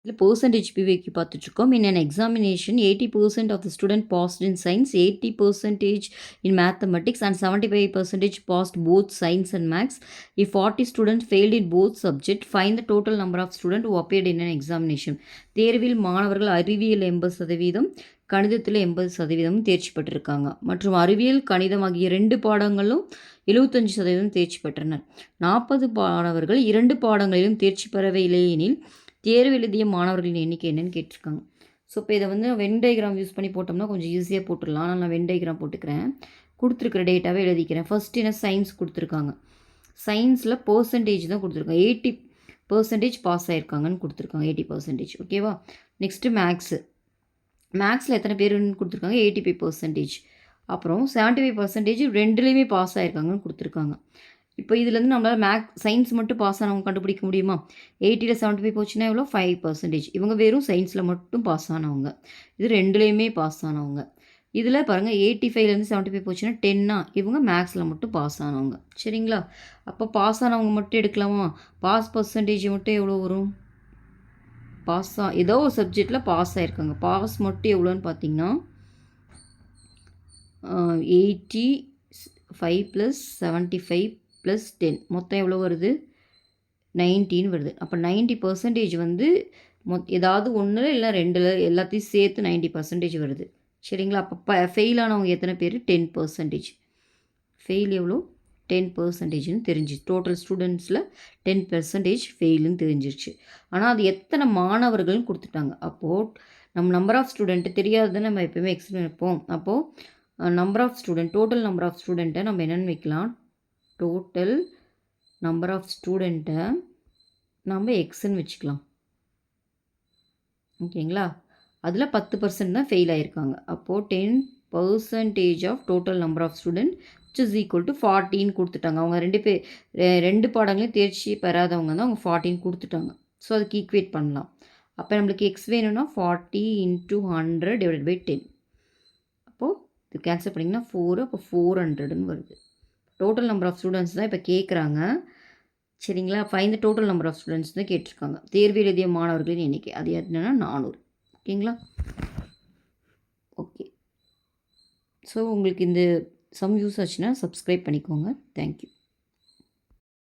இதில் பெர்சன்டேஜ் பிவிக்கு பார்த்துட்ருக்கோம். இன் an examination 80% of the student passed in science, 80% in mathematics and 75% passed both science and maths. If 40 students failed in both subjects, find the total number of students who appeared in an examination. தேர்வில் மாணவர்கள் அறிவியல் 80%, கணிதத்தில் 80% தேர்ச்சி பெற்றிருக்காங்க. மற்றும் அறிவியல், கணிதம் ஆகிய 2 பாடங்களும் 75% தேர்ச்சி பெற்றனர். 40 மாணவர்கள் 2 பாடங்களிலும் தேர்ச்சி பெறவில்லை எனில் தேர்வு எழுதிய மாணவர்களின் எண்ணிக்கை என்னன்னு கேட்டிருக்காங்க. ஸோ இப்போ இதை வந்து வென் டயக்ராம் யூஸ் பண்ணி போட்டோம்னா கொஞ்சம் ஈஸியாக போட்டுடலாம். ஆனால் நான் வென் டயக்ராம் போட்டுக்கிறேன். கொடுத்துருக்குற டேட்டாவே எழுதிக்கிறேன். ஃபஸ்ட்டு என்ன சயின்ஸ் கொடுத்துருக்காங்க. சயின்ஸில் பர்சன்டேஜ் தான் கொடுத்துருக்காங்க. 80% பாஸ் ஆகிருக்காங்கன்னு கொடுத்துருக்காங்க. 80%. ஓகேவா. நெக்ஸ்ட்டு மேக்ஸில் எத்தனை பேருன்னு கொடுத்துருக்காங்க. 85%. அப்புறம் 75% ரெண்டுலேயுமே பாஸ் ஆகிருக்காங்கன்னு கொடுத்துருக்காங்க. இப்போ இதுலேருந்து நம்மளால் சயின்ஸ் மட்டும் பாஸ் ஆனவங்க கண்டுபிடிக்க முடியுமா. 80ல் 75 போச்சுன்னா எவ்வளோ 5%. இவங்க வெறும் சயின்ஸில் மட்டும் பாஸ் ஆனவங்க. இது ரெண்டுலேயுமே பாஸ் ஆனவங்க. இதில் பாருங்கள் 85லேருந்து 75 போச்சுன்னா 10னா இவங்க மேக்ஸில் மட்டும் பாஸ் ஆனவங்க. சரிங்களா. அப்போ பாஸ் ஆனவங்க மட்டும் எடுக்கலாமா. பாஸ் பர்சன்டேஜ் மட்டும் எவ்வளோ வரும். ஏதோ ஒரு சப்ஜெக்டில் பாஸ் ஆகிருக்காங்க. பாஸ் மட்டும் எவ்வளோன்னு பார்த்தீங்கன்னா 85 + 75 + 10 மொத்தம் எவ்வளோ வருது. 19 வருது. அப்போ 90% வந்து ஏதாவது ஒன்றில் இல்லை 2ல் எல்லாத்தையும் சேர்த்து 90% வருது. சரிங்களா. அப்போ ஃபெயில் ஆனவங்க எத்தனை பேர். 10%. ஃபெயில் எவ்வளோ 10%ன்னு தெரிஞ்சிச்சு. டோட்டல் ஸ்டூடெண்ட்ஸில் 10% ஃபெயிலுன்னு தெரிஞ்சிருச்சு. ஆனால் அது எத்தனை மாணவர்கள்னு கொடுத்துட்டாங்க. அப்போது நம்ம நம்பர் ஆஃப் ஸ்டூடெண்ட்டு தெரியாதுன்னு நம்ம எப்போயுமே எக்ஸ்பிளைன் வைப்போம். அப்போது number of student, total number of ஸ்டூடெண்ட்டை நம்ம என்னென்னு வைக்கலாம். டோட்டல் நம்பர் ஆஃப் ஸ்டூடெண்ட்டை நம்ம எக்ஸ்ன்னு வச்சுக்கலாம். ஓகேங்களா. அதில் 10% தான் ஃபெயில் ஆகிருக்காங்க. அப்போது 10% of total number of student which is equal to 14 கொடுத்துட்டாங்க. அவங்க 2 பாடங்களையும் தேர்ச்சி பெறாதவங்க தான் அவங்க 14 கொடுத்துட்டாங்க. ஸோ அதுக்கு ஈக்குவேட் பண்ணலாம். அப்போ நம்மளுக்கு எக்ஸ் வேணும்னா 40 × 100 / 10. அப்போது இது கேன்சல் பண்ணிங்கன்னா 4. அப்போ 400ன்னு வருது. டோட்டல் நம்பர் ஆஃப் ஸ்டூடெண்ட்ஸ் தான் இப்போ கேட்குறாங்க. சரிங்களா. Find the total number of students தான் கேட்டிருக்காங்க. தேர்வு எழுதிய மாணவர்களின் எண்ணிக்கை அது என்னென்னா 400. ஓகேங்களா. ஓகே. ஸோ உங்களுக்கு இந்த சம் யூஸ் ஆச்சுன்னா சப்ஸ்கிரைப் பண்ணிக்கோங்க. தேங்க்யூ.